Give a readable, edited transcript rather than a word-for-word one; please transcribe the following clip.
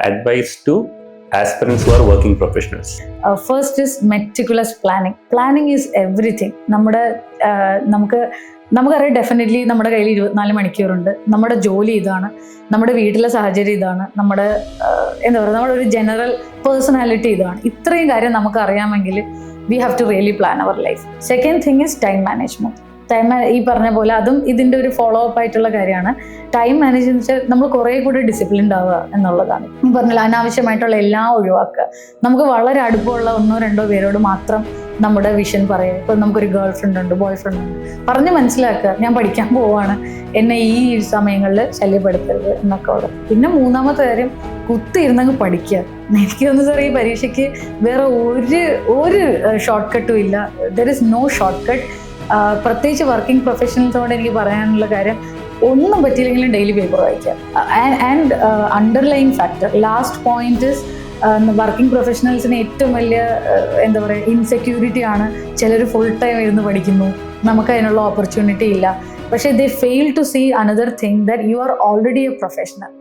advice to aspirants who are working professionals? First is meticulous planning. Planning is everything. നമുക്കറിയാം definitely നമ്മുടെ കയ്യിൽ 24 മണിക്കൂറുണ്ട്. നമ്മുടെ ജോലി ഇതാണ്, നമ്മുടെ വീട്ടിലെ സാഹചര്യം ഇതാണ്, നമ്മുടെ നമ്മുടെ ഒരു ജനറൽ പേഴ്സണാലിറ്റി ഇതാണ്. ഇത്രയും കാര്യം നമുക്ക് അറിയാമെങ്കിൽ we have to really plan our life. Second thing is time management. ഈ പറഞ്ഞ പോലെ അതും ഇതിൻ്റെ ഒരു ഫോളോ അപ്പ് ആയിട്ടുള്ള കാര്യമാണ്. ടൈം മാനേജ് എന്ന് വെച്ചാൽ നമ്മൾ കുറേ കൂടി ഡിസിപ്ലിൻഡ് ആവുക എന്നുള്ളതാണ്. ഈ പറഞ്ഞാൽ അനാവശ്യമായിട്ടുള്ള എല്ലാം ഒഴിവാക്കുക. നമുക്ക് വളരെ അടുപ്പമുള്ള 1-2 പേരോട് മാത്രം നമ്മുടെ വിഷൻ പറയുക. ഇപ്പം നമുക്കൊരു ഗേൾ ഫ്രണ്ട് ഉണ്ട്, ബോയ് ഫ്രണ്ട് ഉണ്ട്, പറഞ്ഞ് മനസ്സിലാക്കുക, ഞാൻ പഠിക്കാൻ പോവാണ്, എന്നെ ഈ സമയങ്ങളിൽ ശല്യപ്പെടുത്തരുത് എന്നൊക്കെ ഉള്ളത്. പിന്നെ മൂന്നാമത്തെ കാര്യം, കുത്തിയിരുന്നങ്ങ് പഠിക്കുക. എനിക്ക് തോന്നുന്നു സാർ, ഈ പരീക്ഷയ്ക്ക് വേറെ ഒരു ഷോർട്ട് കട്ടും ഇല്ല. There is no short cut. പ്രത്യേകിച്ച് വർക്കിംഗ് പ്രൊഫഷണൽസോട് എനിക്ക് പറയാനുള്ള കാര്യം, ഒന്നും പറ്റിയില്ലെങ്കിലും ഡെയിലി പേപ്പർ വായിക്കാം. And underline factor, last point is, working പ്രൊഫഷണൽസിന് ഏറ്റവും വലിയ ഇൻസെക്യൂരിറ്റി ആണ്. ചിലർ ഫുൾ ടൈം ഇരുന്ന് പഠിക്കുന്നു, നമുക്ക് അതിനുള്ള ഓപ്പർച്യൂണിറ്റി ഇല്ല. പക്ഷേ they fail to see another thing, that you are already a professional.